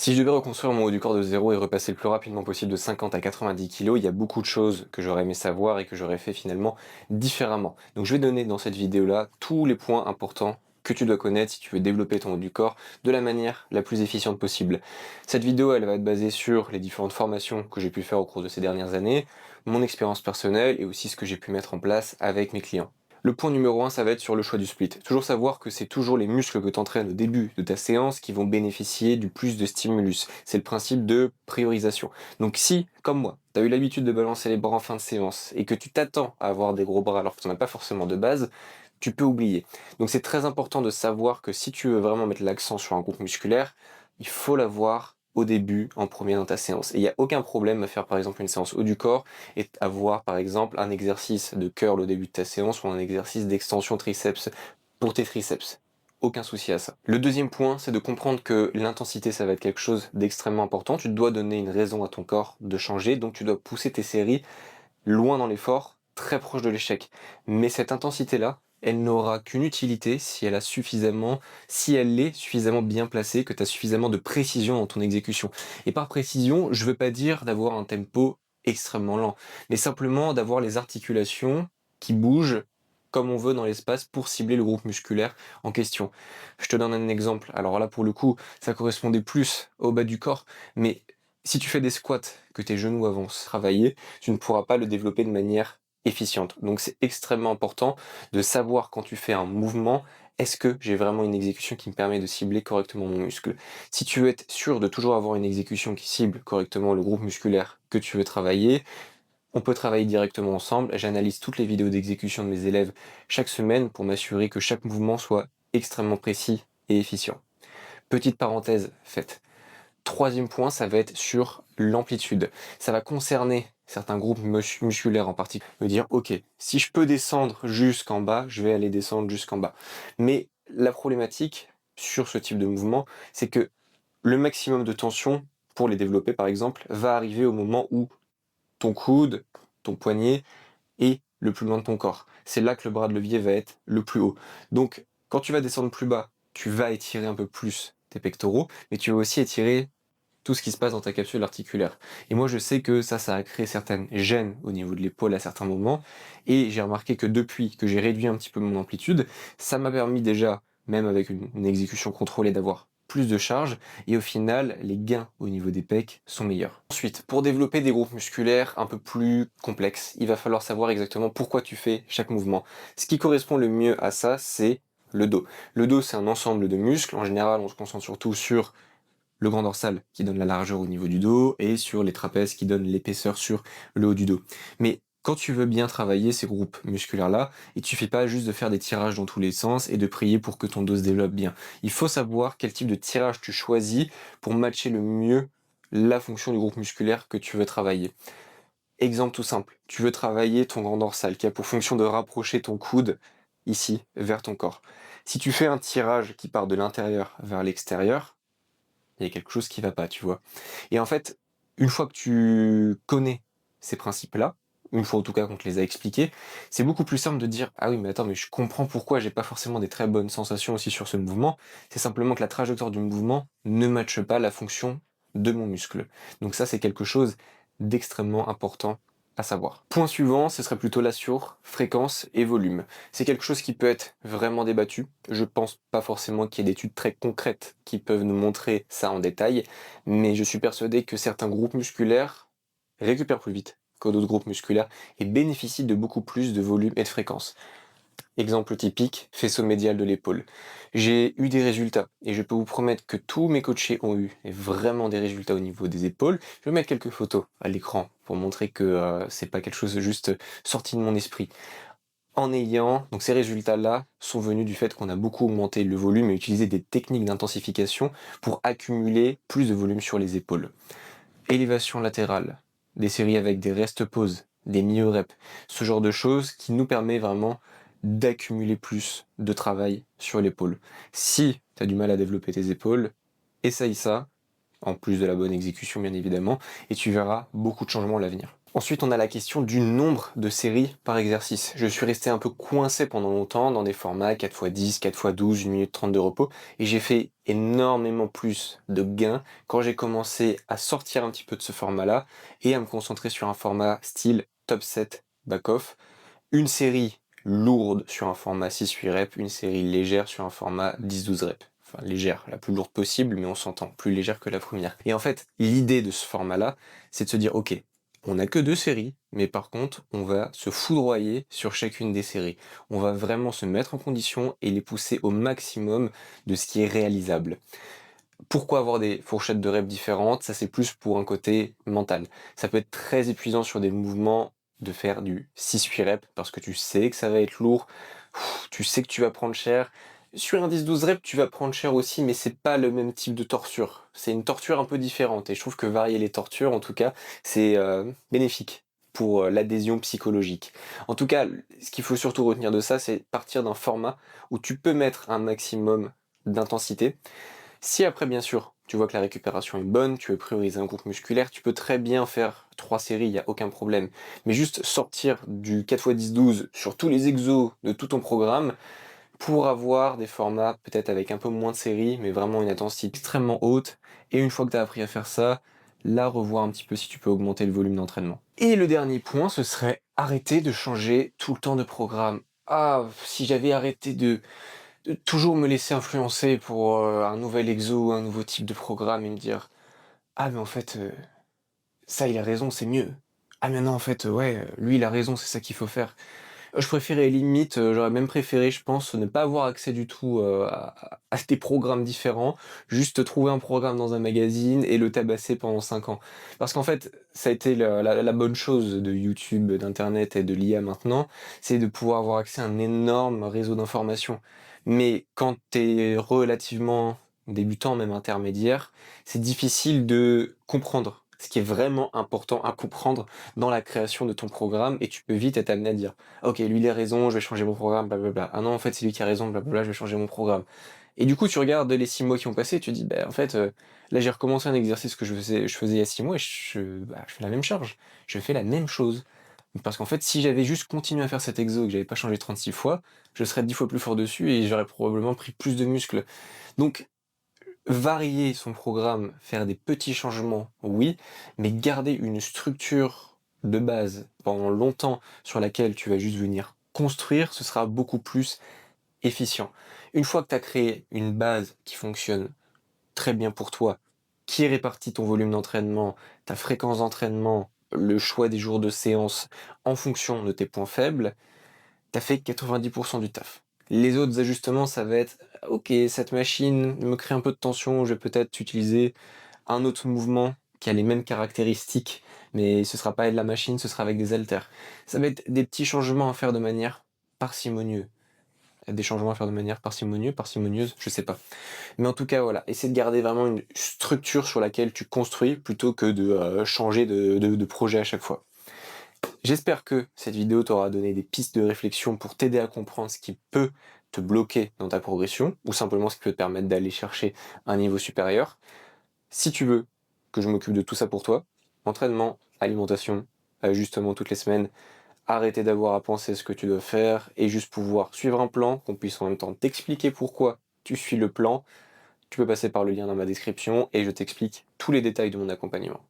Si je devais reconstruire mon haut du corps de zéro et repasser le plus rapidement possible de 50 à 90 kilos, il y a beaucoup de choses que j'aurais aimé savoir et que j'aurais fait finalement différemment. Donc je vais donner dans cette vidéo-là tous les points importants que tu dois connaître si tu veux développer ton haut du corps de la manière la plus efficiente possible. Cette vidéo, elle va être basée sur les différentes formations que j'ai pu faire au cours de ces dernières années, mon expérience personnelle et aussi ce que j'ai pu mettre en place avec mes clients. Le point numéro 1, ça va être sur le choix du split. Toujours savoir que c'est toujours les muscles que tu entraînes au début de ta séance qui vont bénéficier du plus de stimulus. C'est le principe de priorisation. Donc si, comme moi, tu as eu l'habitude de balancer les bras en fin de séance et que tu t'attends à avoir des gros bras alors que tu n'en as pas forcément de base, tu peux oublier. Donc c'est très important de savoir que si tu veux vraiment mettre l'accent sur un groupe musculaire, il faut l'avoir au début, en premier dans ta séance. Et il n'y a aucun problème à faire par exemple une séance haut du corps et avoir par exemple un exercice de curl au début de ta séance ou un exercice d'extension triceps pour tes triceps. Aucun souci à ça. Le deuxième point, c'est de comprendre que l'intensité, ça va être quelque chose d'extrêmement important. Tu dois donner une raison à ton corps de changer, donc tu dois pousser tes séries loin dans l'effort, très proche de l'échec. Mais cette intensité-là, elle n'aura qu'une utilité si elle est suffisamment bien placée, que tu as suffisamment de précision dans ton exécution. Et par précision, je veux pas dire d'avoir un tempo extrêmement lent, mais simplement d'avoir les articulations qui bougent comme on veut dans l'espace pour cibler le groupe musculaire en question. Je te donne un exemple. Alors là, pour le coup, ça correspondait plus au bas du corps, mais si tu fais des squats, que tes genoux avancent travailler, tu ne pourras pas le développer de manière efficiente. Donc c'est extrêmement important de savoir quand tu fais un mouvement, est-ce que j'ai vraiment une exécution qui me permet de cibler correctement mon muscle. Si tu veux être sûr de toujours avoir une exécution qui cible correctement le groupe musculaire que tu veux travailler, on peut travailler directement ensemble. J'analyse toutes les vidéos d'exécution de mes élèves chaque semaine pour m'assurer que chaque mouvement soit extrêmement précis et efficient. Petite parenthèse faite. Troisième point, ça va être sur l'amplitude. Ça va concerner certains groupes musculaires en particulier. Me dire, ok, si je peux descendre jusqu'en bas, je vais aller descendre jusqu'en bas. Mais la problématique sur ce type de mouvement, c'est que le maximum de tension, pour les développer par exemple, va arriver au moment où ton coude, ton poignet est le plus loin de ton corps. C'est là que le bras de levier va être le plus haut. Donc, quand tu vas descendre plus bas, tu vas étirer un peu plus tes pectoraux, mais tu vas aussi étirer tout ce qui se passe dans ta capsule articulaire. Et moi, je sais que ça a créé certaines gênes au niveau de l'épaule à certains moments. Et j'ai remarqué que depuis que j'ai réduit un petit peu mon amplitude, ça m'a permis déjà, même avec une exécution contrôlée, d'avoir plus de charge. Et au final, les gains au niveau des pecs sont meilleurs. Ensuite, pour développer des groupes musculaires un peu plus complexes, il va falloir savoir exactement pourquoi tu fais chaque mouvement. Ce qui correspond le mieux à ça, c'est le dos. Le dos, c'est un ensemble de muscles. En général, on se concentre surtout sur le grand dorsal qui donne la largeur au niveau du dos et sur les trapèzes qui donnent l'épaisseur sur le haut du dos. Mais quand tu veux bien travailler ces groupes musculaires-là, il ne suffit pas juste de faire des tirages dans tous les sens et de prier pour que ton dos se développe bien. Il faut savoir quel type de tirage tu choisis pour matcher le mieux la fonction du groupe musculaire que tu veux travailler. Exemple tout simple, tu veux travailler ton grand dorsal qui a pour fonction de rapprocher ton coude ici vers ton corps. Si tu fais un tirage qui part de l'intérieur vers l'extérieur, il y a quelque chose qui va pas, tu vois. Et en fait, une fois que tu connais ces principes-là, une fois en tout cas qu'on te les a expliqués, c'est beaucoup plus simple de dire ah oui mais attends mais je comprends pourquoi j'ai pas forcément des très bonnes sensations aussi sur ce mouvement. C'est simplement que la trajectoire du mouvement ne matche pas la fonction de mon muscle. Donc ça c'est quelque chose d'extrêmement important à savoir. Point suivant, ce serait plutôt là sur fréquence et volume. C'est quelque chose qui peut être vraiment débattu. Je pense pas forcément qu'il y ait d'études très concrètes qui peuvent nous montrer ça en détail, mais je suis persuadé que certains groupes musculaires récupèrent plus vite que d'autres groupes musculaires et bénéficient de beaucoup plus de volume et de fréquence. Exemple typique, faisceau médial de l'épaule. J'ai eu des résultats et je peux vous promettre que tous mes coachés ont eu vraiment des résultats au niveau des épaules. Je vais mettre quelques photos à l'écran pour montrer que c'est pas quelque chose de juste sorti de mon esprit. Donc ces résultats-là sont venus du fait qu'on a beaucoup augmenté le volume et utilisé des techniques d'intensification pour accumuler plus de volume sur les épaules. Élévation latérale, des séries avec des rest pauses, des myo-reps, ce genre de choses qui nous permet vraiment d'accumuler plus de travail sur l'épaule. Si tu as du mal à développer tes épaules, essaye ça, en plus de la bonne exécution bien évidemment, et tu verras beaucoup de changements à l'avenir. Ensuite, on a la question du nombre de séries par exercice. Je suis resté un peu coincé pendant longtemps dans des formats 4x10, 4x12, 1 minute 30 de repos, et j'ai fait énormément plus de gains quand j'ai commencé à sortir un petit peu de ce format-là et à me concentrer sur un format style top 7 back-off, une série lourde sur un format 6-8 reps, une série légère sur un format 10-12 reps. Enfin, légère, la plus lourde possible, mais on s'entend, plus légère que la première. Et en fait, l'idée de ce format-là, c'est de se dire, ok, on n'a que 2 séries, mais par contre, on va se foudroyer sur chacune des séries. On va vraiment se mettre en condition et les pousser au maximum de ce qui est réalisable. Pourquoi avoir des fourchettes de reps différentes? Ça, c'est plus pour un côté mental. Ça peut être très épuisant sur des mouvements de faire du 6-8 reps parce que tu sais que ça va être lourd, tu sais que tu vas prendre cher. Sur un 10-12 reps, tu vas prendre cher aussi, mais c'est pas le même type de torture. C'est une torture un peu différente et je trouve que varier les tortures, en tout cas, c'est bénéfique pour l'adhésion psychologique. En tout cas, ce qu'il faut surtout retenir de ça, c'est partir d'un format où tu peux mettre un maximum d'intensité. Si après, bien sûr, tu vois que la récupération est bonne, tu veux prioriser un groupe musculaire, tu peux très bien faire 3 séries, il n'y a aucun problème. Mais juste sortir du 4x10-12 sur tous les exos de tout ton programme pour avoir des formats peut-être avec un peu moins de séries, mais vraiment une intensité extrêmement haute. Et une fois que tu as appris à faire ça, là, revoir un petit peu si tu peux augmenter le volume d'entraînement. Et le dernier point, ce serait arrêter de changer tout le temps de programme. Ah, si j'avais arrêté de toujours me laisser influencer pour un nouvel exo, un nouveau type de programme et me dire ah mais en fait ça il a raison c'est mieux. Ah mais non en fait ouais lui il a raison c'est ça qu'il faut faire. Je préférais limite, j'aurais même préféré je pense ne pas avoir accès du tout à des programmes différents, juste trouver un programme dans un magazine et le tabasser pendant 5 ans. Parce qu'en fait ça a été la bonne chose de YouTube, d'internet et de l'IA maintenant, c'est de pouvoir avoir accès à un énorme réseau d'informations. Mais quand tu es relativement débutant, même intermédiaire, c'est difficile de comprendre ce qui est vraiment important à comprendre dans la création de ton programme et tu peux vite être amené à dire OK, lui il a raison, je vais changer mon programme, blablabla. Ah non, en fait, c'est lui qui a raison, blablabla, je vais changer mon programme. Et du coup, tu regardes les 6 mois qui ont passé, et tu te dis, bah, en fait, là, j'ai recommencé un exercice que je faisais il y a 6 mois et je fais la même charge. Je fais la même chose. Parce qu'en fait, si j'avais juste continué à faire cet exo et que j'avais pas changé 36 fois, je serais 10 fois plus fort dessus et j'aurais probablement pris plus de muscles. Donc, varier son programme, faire des petits changements, oui, mais garder une structure de base pendant longtemps sur laquelle tu vas juste venir construire, ce sera beaucoup plus efficient. Une fois que tu as créé une base qui fonctionne très bien pour toi, qui répartit ton volume d'entraînement, ta fréquence d'entraînement, le choix des jours de séance en fonction de tes points faibles, t'as fait 90% du taf. Les autres ajustements, ça va être, ok, cette machine me crée un peu de tension, je vais peut-être utiliser un autre mouvement qui a les mêmes caractéristiques, mais ce sera pas de la machine, ce sera avec des haltères. Ça va être des petits changements à faire de manière parcimonieuse. Des changements à faire de manière parcimonieuse, je sais pas. Mais en tout cas, voilà, essaie de garder vraiment une structure sur laquelle tu construis plutôt que de changer de projet à chaque fois. J'espère que cette vidéo t'aura donné des pistes de réflexion pour t'aider à comprendre ce qui peut te bloquer dans ta progression, ou simplement ce qui peut te permettre d'aller chercher un niveau supérieur. Si tu veux que je m'occupe de tout ça pour toi, entraînement, alimentation, ajustement toutes les semaines, arrêter d'avoir à penser ce que tu dois faire et juste pouvoir suivre un plan, qu'on puisse en même temps t'expliquer pourquoi tu suis le plan, tu peux passer par le lien dans ma description et je t'explique tous les détails de mon accompagnement.